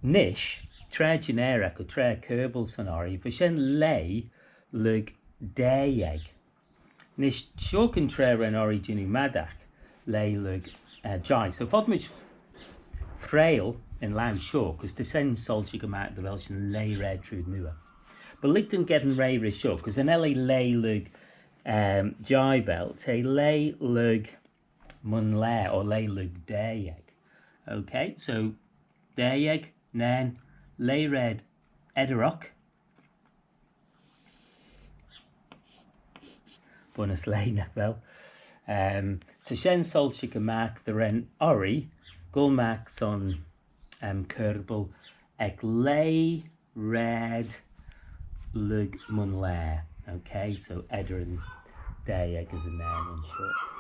Nish, Traa generic or Traa kerbal sonori, Vishen lay lug dayeg. Nish shokan Traa en originu madak lay lug jai. So fodmich frail in loud short, because the send soldier come out the Welshon lay red true newer. But Lichten getting ray re short, because an LA lay lug jai vel, te lay lug mun lay or lay lug dayeg. Okay, so dayeg, nen, lay red ederok. Bonus lay vel. To shen solchik a mac the ren ori, gul mac son kerbal ek lay red lug mun lay. Okay, so eder and dayeg is a noun in short.